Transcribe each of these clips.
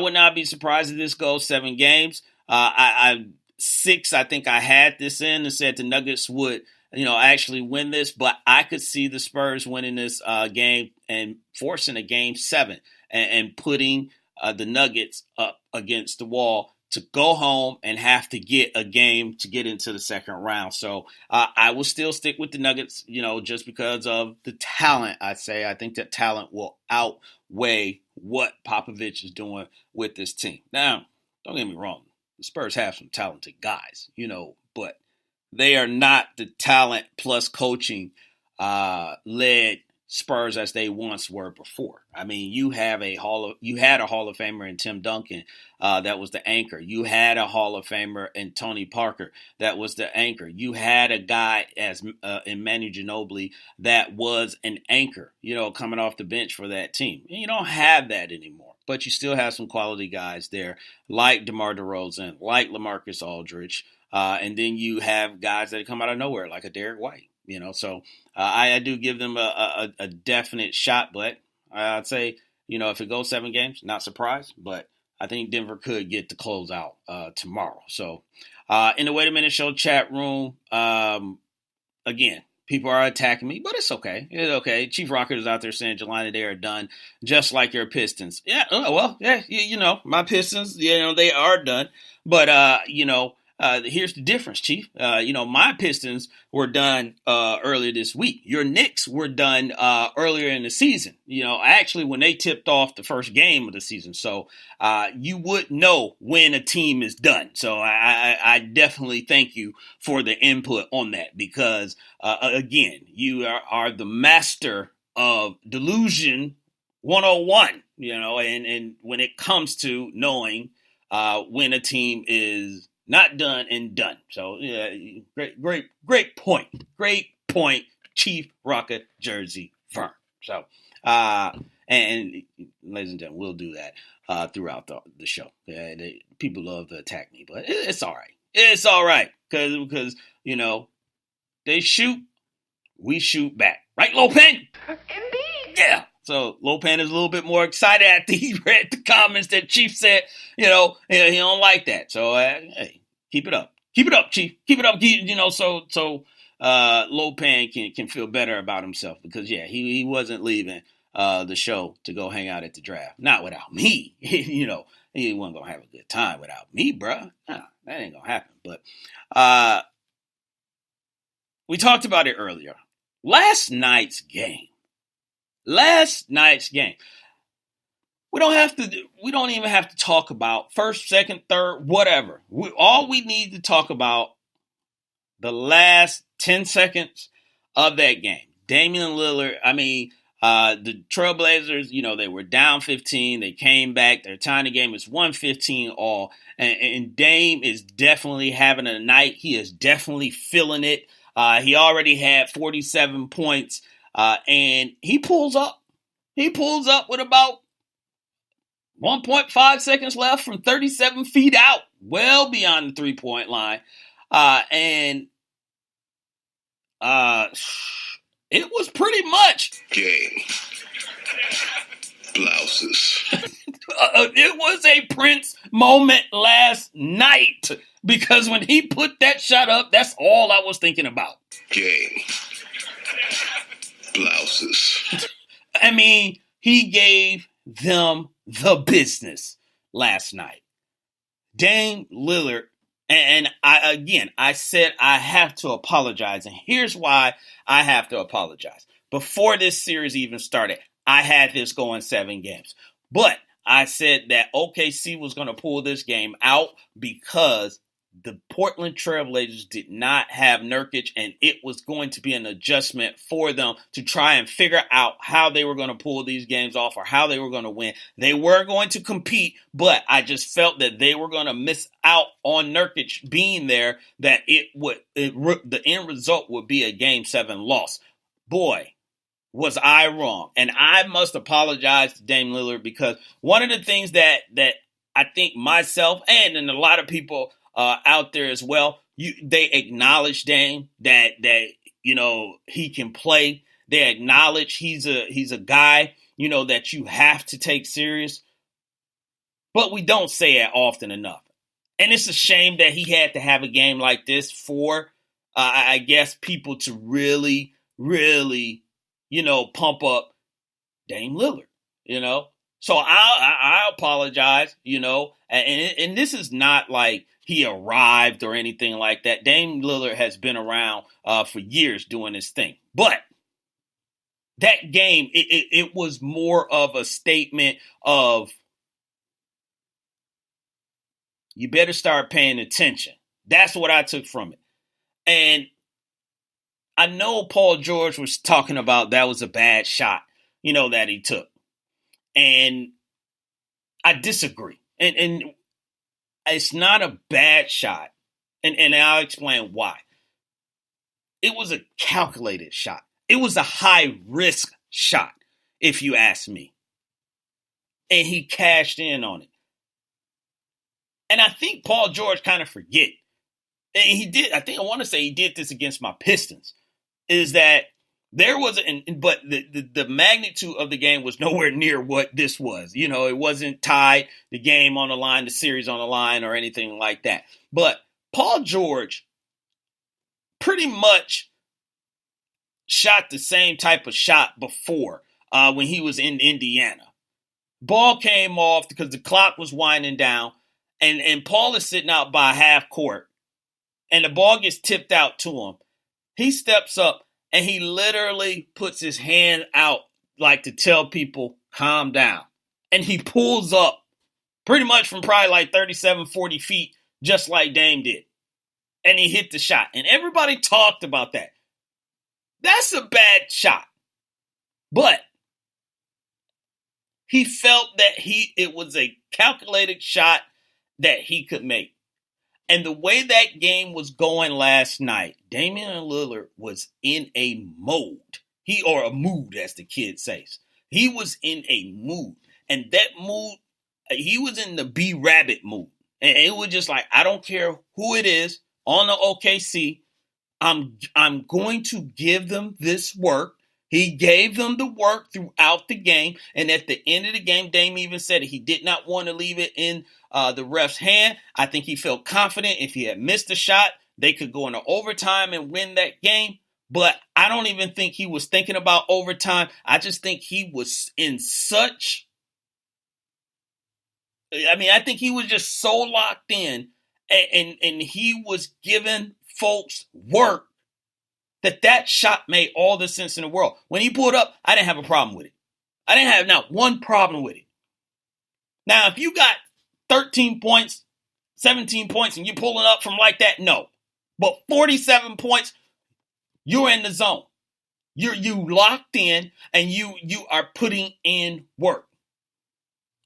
would not be surprised if this goes 7 games. I 6, I think I had this in and said the Nuggets would, actually win this, but I could see the Spurs winning this game and forcing a game 7 and putting the Nuggets up against the wall to go home and have to get a game to get into the second round. So I will still stick with the Nuggets, just because of the talent, I'd say. I think that talent will outweigh what Popovich is doing with this team. Now, don't get me wrong. The Spurs have some talented guys, but they are not the talent plus coaching led Spurs as they once were before. I mean, you had a Hall of Famer in Tim Duncan that was the anchor. You had a Hall of Famer in Tony Parker that was the anchor. You had a guy in Manu Ginobili that was an anchor, coming off the bench for that team. And you don't have that anymore, but you still have some quality guys there like DeMar DeRozan, like LaMarcus Aldridge, and then you have guys that come out of nowhere like a Derek White. So I do give them a definite shot, but I'd say, if it goes 7 games, not surprised, but I think Denver could get the close out tomorrow. So in the Wait a Minute Show chat room, again, people are attacking me, but it's okay. It's okay. Chief Rocker is out there saying, Jelani, they are done, just like your Pistons. Yeah, well, yeah, my Pistons, they are done, but, here's the difference, Chief. My Pistons were done earlier this week. Your Knicks were done earlier in the season. Actually, when they tipped off the first game of the season. So you would know when a team is done. So I definitely thank you for the input on that because, again, you are the master of delusion 101, and when it comes to knowing when a team is not done and done. So, yeah, great point. Great point, Chief Rocket Jersey Firm. So, and ladies and gentlemen, we'll do that throughout the show. People love to attack me, but it's all right. It's all right because they shoot, we shoot back. Right, Lopan? Indeed. Yeah. So Lopan is a little bit more excited after he read the comments that Chief said, he don't like that. So, hey. Keep it up. Keep it up, Chief. Keep it up. So Lopan can feel better about himself because, yeah, he wasn't leaving the show to go hang out at the draft. Not without me. He wasn't going to have a good time without me, bruh. Nah, that ain't going to happen. But we talked about it earlier. Last night's game. We don't even have to talk about first, second, third, whatever. All we need to talk about the last 10 seconds of that game. Damian Lillard, the Trailblazers, they were down 15. They came back. Their tying the game is 115 all. And Dame is definitely having a night. He is definitely feeling it. He already had 47 points. And he pulls up. He pulls up with about 1.5 seconds left from 37 feet out, well beyond the 3-point line. And it was pretty much game. Blouses. It was a Prince moment last night because when he put that shot up, that's all I was thinking about. Game. Blouses. He gave them the business last night. Dame Lillard, and I said I have to apologize, and here's why I have to apologize. Before this series even started, I had this going 7 games. But I said that OKC was going to pull this game out because the Portland Trailblazers did not have Nurkic, and it was going to be an adjustment for them to try and figure out how they were going to pull these games off or how they were going to win. They were going to compete, but I just felt that they were going to miss out on Nurkic being there, that the end result would be a Game 7 loss. Boy, was I wrong. And I must apologize to Dame Lillard because one of the things that I think myself and a lot of people out there as well, they acknowledge Dame that he can play. They acknowledge he's a guy that you have to take serious. But we don't say it often enough. And it's a shame that he had to have a game like this for, I guess, people to really, really, pump up Dame Lillard, So I apologize, and this is not like he arrived or anything like that. Dame Lillard has been around for years doing this thing. But that game, it was more of a statement of, you better start paying attention. That's what I took from it. And I know Paul George was talking about that was a bad shot, that he took. And I disagree. And it's not a bad shot. And I'll explain why. It was a calculated shot. It was a high-risk shot, if you ask me. And he cashed in on it. And I think Paul George kind of forget. And he did. I want to say he did this against my Pistons. Is that there was, but the magnitude of the game was nowhere near what this was. It wasn't tied, the game on the line, the series on the line, or anything like that. But Paul George pretty much shot the same type of shot before when he was in Indiana. Ball came off because the clock was winding down. And Paul is sitting out by half court, and the ball gets tipped out to him. He steps up, and he literally puts his hand out like to tell people, calm down. And he pulls up pretty much from probably like 37, 40 feet, just like Dame did. And he hit the shot. And everybody talked about that. That's a bad shot. But he felt that it was a calculated shot that he could make. And the way that game was going last night, Damian Lillard was in a mode. Or a mood, as the kid says. He was in a mood. And that mood, he was in the B-Rabbit mood. And it was just like, I don't care who it is on the OKC. I'm going to give them this work. He gave them the work throughout the game. And at the end of the game, Dame even said he did not want to leave it in the ref's hand. I think he felt confident if he had missed a shot, they could go into overtime and win that game. But I don't even think he was thinking about overtime. I just think he was in such... I think he was just so locked in and he was giving folks work that shot made all the sense in the world. When he pulled up, I didn't have a problem with it. I didn't have not one problem with it. Now, if you got 13 points, 17 points, and you're pulling up from like that, no. But 47 points, you're in the zone. You locked in, and you are putting in work.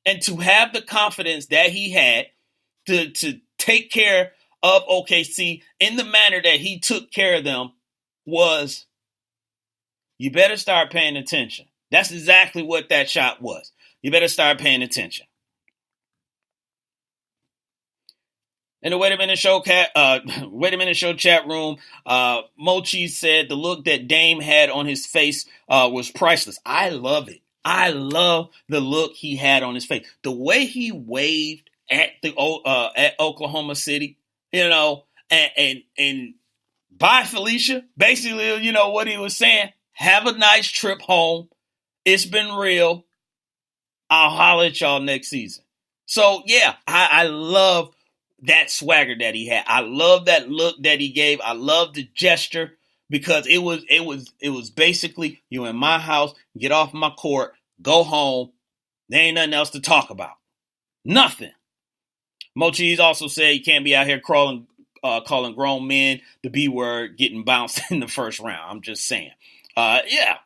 And to have the confidence that he had to take care of OKC in the manner that he took care of them was, you better start paying attention. That's exactly what that shot was. You better start paying attention. In the Wait a Minute Show chat room, Mochi said the look that Dame had on his face was priceless. I love it. I love the look he had on his face. The way he waved at Oklahoma City, and bye, Felicia. Basically, what he was saying. Have a nice trip home. It's been real. I'll holler at y'all next season. So, yeah, I love that swagger that he had. I love that look that he gave. I love the gesture because it was basically, you in my house, get off my court, go home. There ain't nothing else to talk about. Nothing. Mochi's also said you can't be out here calling grown men the B word getting bounced in the first round. I'm just saying. Yeah.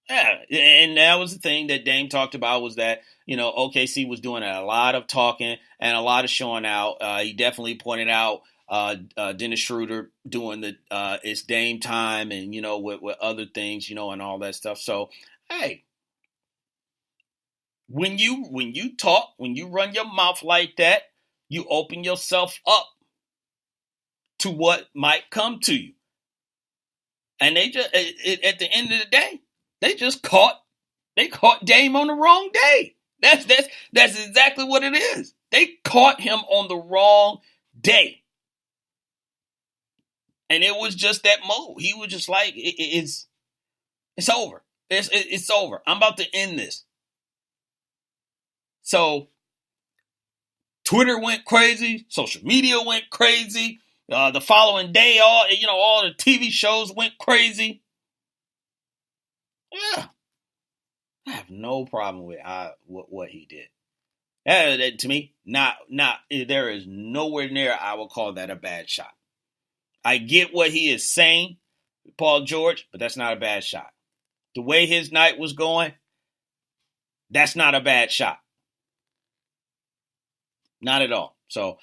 And that was the thing that Dame talked about was that, OKC was doing a lot of talking and a lot of showing out. He definitely pointed out Dennis Schroeder doing the it's Dame time and, with other things, and all that stuff. So, hey, when you talk, when you run your mouth like that, you open yourself up to what might come to you. And they just, at the end of the day, they caught Dame on the wrong day. That's exactly what it is. caught him on the wrong day. And it was just that mode. He was just like, it's over. It's over. I'm about to end this. So Twitter went crazy. Social media went crazy. The following day, all the TV shows went crazy. Yeah, I have no problem with what he did. That, to me, there is nowhere near I would call that a bad shot. I get what he is saying, Paul George, but that's not a bad shot. The way his night was going, that's not a bad shot. Not at all. So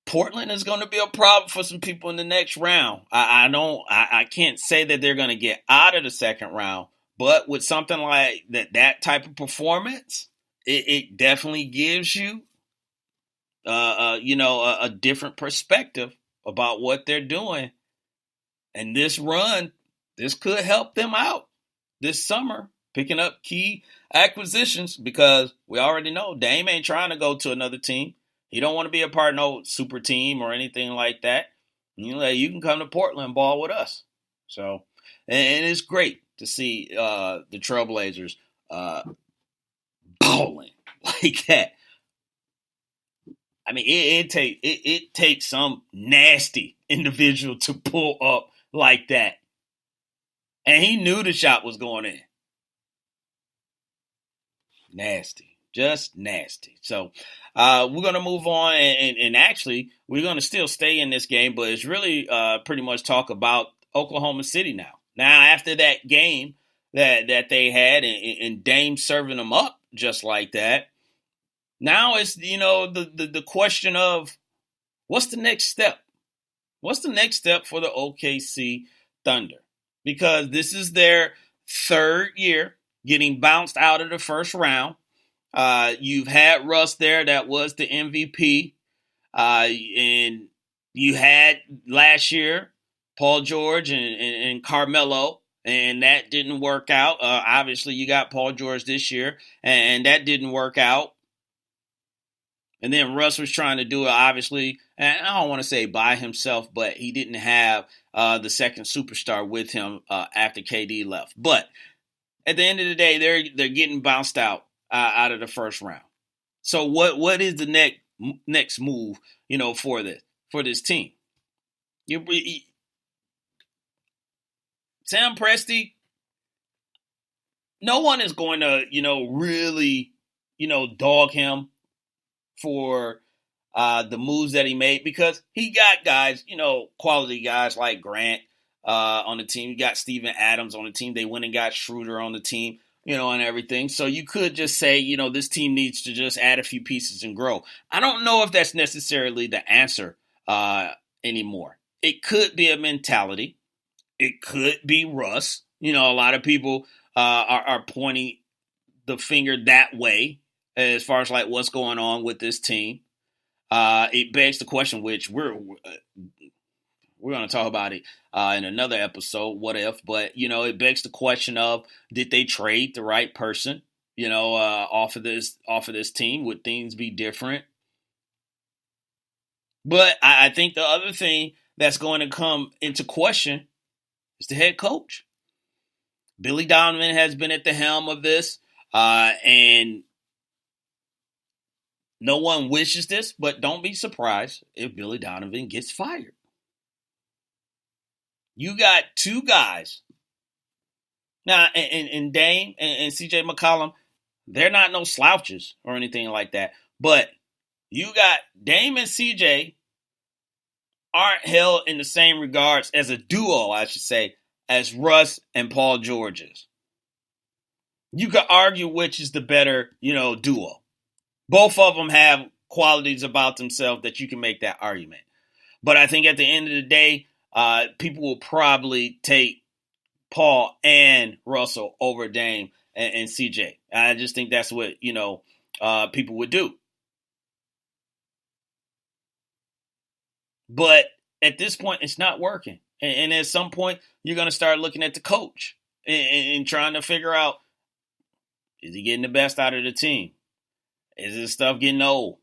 Portland is going to be a problem for some people in the next round. I can't say that they're going to get out of the second round, but with something like that type of performance, it definitely gives you, a different perspective about what they're doing. And this run, this could help them out this summer, picking up key acquisitions, because we already know Dame ain't trying to go to another team. He don't want to be a part of no super team or anything like that. You can come to Portland and ball with us. So, and it's great to see the Trailblazers balling like that. I mean, it takes some nasty individual to pull up like that. And he knew the shot was going in. Nasty. Just nasty. So we're going to move on. And actually, we're going to still stay in this game, but it's really pretty much talk about Oklahoma City now. Now, after that game that they had and Dame serving them up just like that, now it's, the question of what's the next step? What's the next step for the OKC Thunder? Because this is their third year getting bounced out of the first round. You've had Russ there, that was the MVP. And you had last year Paul George and Carmelo, and that didn't work out. Obviously, you got Paul George this year, and that didn't work out. And then Russ was trying to do it, obviously, and I don't want to say by himself, but he didn't have the second superstar with him after KD left. But at the end of the day, they're getting bounced out of the first round. So what is the next move, for this team? Sam Presti, no one is going to, really, dog him for the moves that he made, because he got guys, quality guys like Grant on the team. You got Steven Adams on the team. They went and got Schroeder on the team, and everything. So you could just say, this team needs to just add a few pieces and grow. I don't know if that's necessarily the answer anymore. It could be a mentality. It could be Russ. A lot of people are pointing the finger that way as far as like what's going on with this team. It begs the question, which we're going to talk about it in another episode, what if, but it begs the question of, did they trade the right person, off of this team? Would things be different? But I think the other thing that's going to come into question is the head coach. Billy Donovan has been at the helm of this, and no one wishes this, but don't be surprised if Billy Donovan gets fired. You got two guys. Now, and Dame and CJ McCollum, they're not no slouches or anything like that. But you got Dame and CJ aren't held in the same regards as a duo, I should say, as Russ and Paul George is. You could argue which is the better, duo. Both of them have qualities about themselves that you can make that argument. But I think at the end of the day, people will probably take Paul and Russell over Dame and CJ. I just think that's what, people would do. But at this point, it's not working. And at some point, you're going to start looking at the coach and trying to figure out, is he getting the best out of the team? Is this stuff getting old?